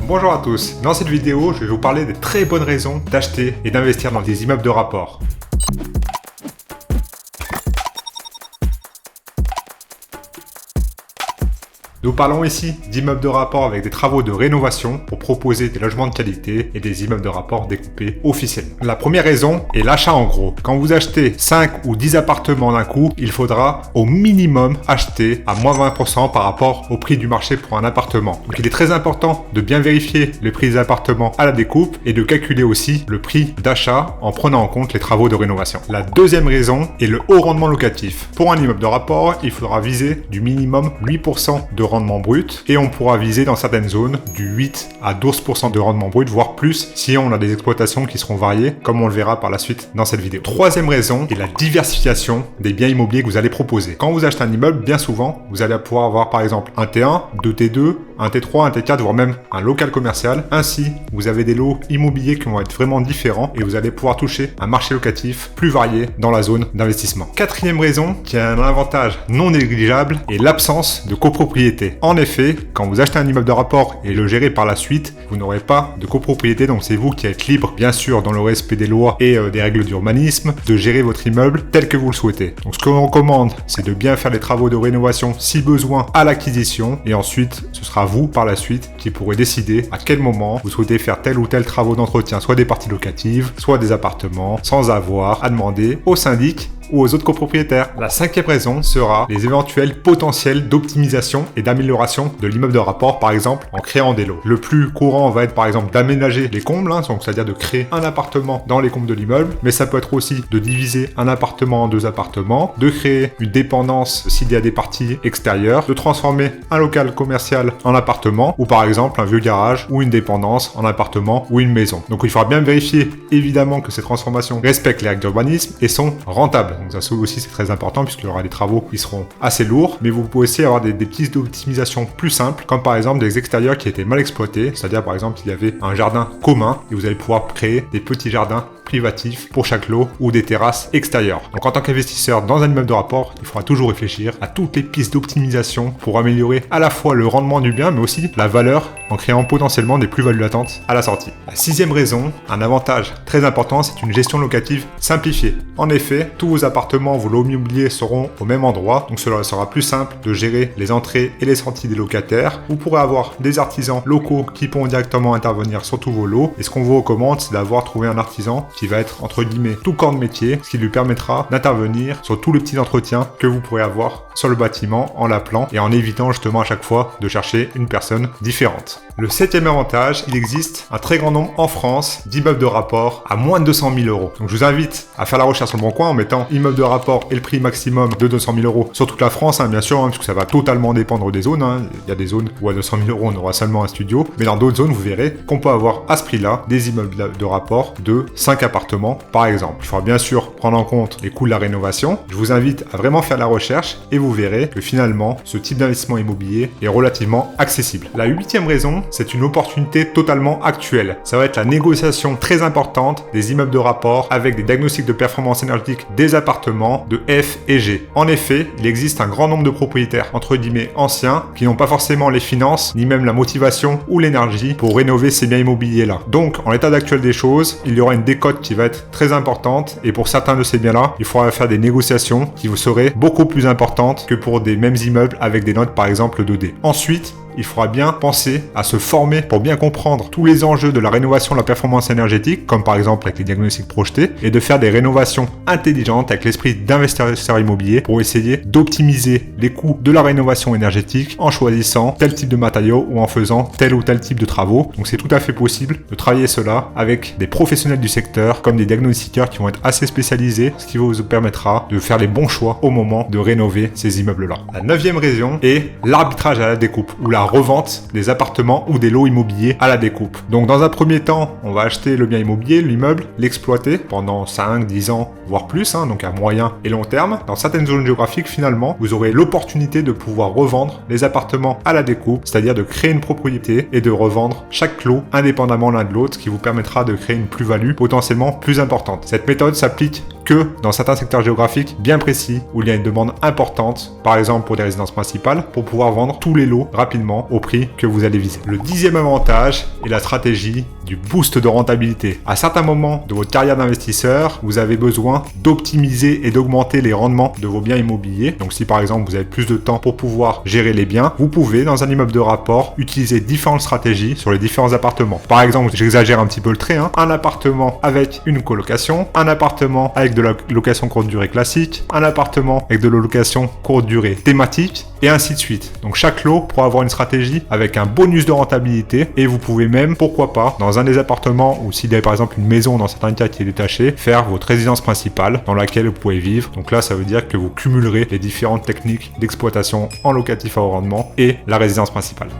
Bonjour à tous, dans cette vidéo, je vais vous parler des très bonnes raisons d'acheter et d'investir dans des immeubles de rapport. Nous parlons ici d'immeubles de rapport avec des travaux de rénovation pour proposer des logements de qualité et des immeubles de rapport découpés officiellement. La première raison est l'achat en gros. Quand vous achetez 5 ou 10 appartements d'un coup, il faudra au minimum acheter à moins 20% par rapport au prix du marché pour un appartement. Donc il est très important de bien vérifier le prix des appartements à la découpe et de calculer aussi le prix d'achat en prenant en compte les travaux de rénovation. La deuxième raison est le haut rendement locatif. Pour un immeuble de rapport, il faudra viser du minimum 8% de rendement brut et on pourra viser dans certaines zones du 8 à 12% de rendement brut, voire plus si on a des exploitations qui seront variées, comme on le verra par la suite dans cette vidéo. Troisième raison est la diversification des biens immobiliers que vous allez proposer. Quand vous achetez un immeuble, bien souvent, vous allez pouvoir avoir par exemple un T1, deux T2, un T3, un T4, voire même un local commercial. Ainsi, vous avez des lots immobiliers qui vont être vraiment différents et vous allez pouvoir toucher un marché locatif plus varié dans la zone d'investissement. Quatrième raison, qui a un avantage non négligeable, est l'absence de copropriété. En effet, quand vous achetez un immeuble de rapport et le gérez par la suite, vous n'aurez pas de copropriété, donc c'est vous qui êtes libre, bien sûr, dans le respect des lois et des règles d'urbanisme, de gérer votre immeuble tel que vous le souhaitez. Donc ce qu'on recommande, c'est de bien faire les travaux de rénovation si besoin à l'acquisition et ensuite, ce sera vous par la suite qui pourrez décider à quel moment vous souhaitez faire tel ou tel travaux d'entretien, soit des parties locatives, soit des appartements, sans avoir à demander au syndic ou aux autres copropriétaires. La cinquième raison sera les éventuels potentiels d'optimisation et d'amélioration de l'immeuble de rapport, par exemple en créant des lots. Le plus courant va être par exemple d'aménager les combles, donc c'est-à-dire de créer un appartement dans les combles de l'immeuble, mais ça peut être aussi de diviser un appartement en deux appartements, de créer une dépendance s'il y a des parties extérieures, de transformer un local commercial en appartement, ou par exemple un vieux garage ou une dépendance en appartement ou une maison. Donc il faudra bien vérifier évidemment que ces transformations respectent les règles d'urbanisme et sont rentables. Donc ça aussi c'est très important puisqu'il y aura des travaux qui seront assez lourds, mais vous pouvez aussi avoir des pistes d'optimisation plus simples, comme par exemple des extérieurs qui étaient mal exploités, c'est-à-dire par exemple il y avait un jardin commun et vous allez pouvoir créer des petits jardins privatifs pour chaque lot ou des terrasses extérieures. Donc en tant qu'investisseur dans un immeuble de rapport, il faudra toujours réfléchir à toutes les pistes d'optimisation pour améliorer à la fois le rendement du bien mais aussi la valeur en créant potentiellement des plus-values latentes à la sortie. La sixième raison, un avantage très important, c'est une gestion locative simplifiée. En effet, tous vos appartements, vos lots immobiliers seront au même endroit, donc cela sera plus simple de gérer les entrées et les sorties des locataires. Vous pourrez avoir des artisans locaux qui pourront directement intervenir sur tous vos lots et ce qu'on vous recommande, c'est d'avoir trouvé un artisan qui va être entre guillemets tout corps de métier, ce qui lui permettra d'intervenir sur tous les petits entretiens que vous pourrez avoir sur le bâtiment en l'appelant et en évitant justement à chaque fois de chercher une personne différente. Le septième avantage, il existe un très grand nombre en France d'immeubles de rapport à moins de 200 000 €. Donc je vous invite à faire la recherche sur le bon coin en mettant immeuble de rapport et le prix maximum de 200 000 € sur toute la France, bien sûr, parce que ça va totalement dépendre des zones. Il y a des zones où à 200 000 € on aura seulement un studio, mais dans d'autres zones vous verrez qu'on peut avoir à ce prix-là des immeubles de rapport de 5 appartements par exemple. Il faudra bien sûr prendre en compte les coûts de la rénovation. Je vous invite à vraiment faire la recherche et vous verrez que finalement ce type d'investissement immobilier est relativement accessible. La huitième raison, c'est une opportunité totalement actuelle. Ça va être la négociation très importante des immeubles de rapport avec des diagnostics de performance énergétique des appartements de F et G. En effet, il existe un grand nombre de propriétaires entre guillemets anciens qui n'ont pas forcément les finances ni même la motivation ou l'énergie pour rénover ces biens immobiliers là. Donc en l'état actuel des choses, il y aura une décote qui va être très importante et pour certains de ces biens là, il faudra faire des négociations qui vous seraient beaucoup plus importantes que pour des mêmes immeubles avec des notes par exemple 2D. Ensuite, il faudra bien penser à se former pour bien comprendre tous les enjeux de la rénovation de la performance énergétique, comme par exemple avec les diagnostics projetés, et de faire des rénovations intelligentes avec l'esprit d'investisseur immobilier pour essayer d'optimiser les coûts de la rénovation énergétique en choisissant tel type de matériaux ou en faisant tel ou tel type de travaux. Donc c'est tout à fait possible de travailler cela avec des professionnels du secteur, comme des diagnostiqueurs qui vont être assez spécialisés, ce qui vous permettra de faire les bons choix au moment de rénover ces immeubles-là. La neuvième raison est l'arbitrage à la découpe, ou la revente des appartements ou des lots immobiliers à la découpe. Donc dans un premier temps, on va acheter le bien immobilier, l'immeuble, l'exploiter pendant 5, 10 ans, voire plus, donc à moyen et long terme. Dans certaines zones géographiques, finalement, vous aurez l'opportunité de pouvoir revendre les appartements à la découpe, c'est-à-dire de créer une propriété et de revendre chaque lot indépendamment l'un de l'autre, ce qui vous permettra de créer une plus-value potentiellement plus importante. Cette méthode s'applique que dans certains secteurs géographiques bien précis où il y a une demande importante, par exemple pour des résidences principales, pour pouvoir vendre tous les lots rapidement au prix que vous allez viser. Le 10e avantage est la stratégie du boost de rentabilité. À certains moments de votre carrière d'investisseur, vous avez besoin d'optimiser et d'augmenter les rendements de vos biens immobiliers. Donc si par exemple vous avez plus de temps pour pouvoir gérer les biens, vous pouvez dans un immeuble de rapport utiliser différentes stratégies sur les différents appartements. Par exemple, j'exagère un petit peu le trait, un appartement avec une colocation, un appartement avec de la location courte durée classique, un appartement avec de la location courte durée thématique, et ainsi de suite. Donc chaque lot pourra avoir une stratégie avec un bonus de rentabilité, et vous pouvez même, pourquoi pas, dans un des appartements, ou s'il y a par exemple une maison dans certains cas qui est détachée, faire votre résidence principale dans laquelle vous pouvez vivre. Donc là, ça veut dire que vous cumulerez les différentes techniques d'exploitation en locatif à haut rendement et la résidence principale.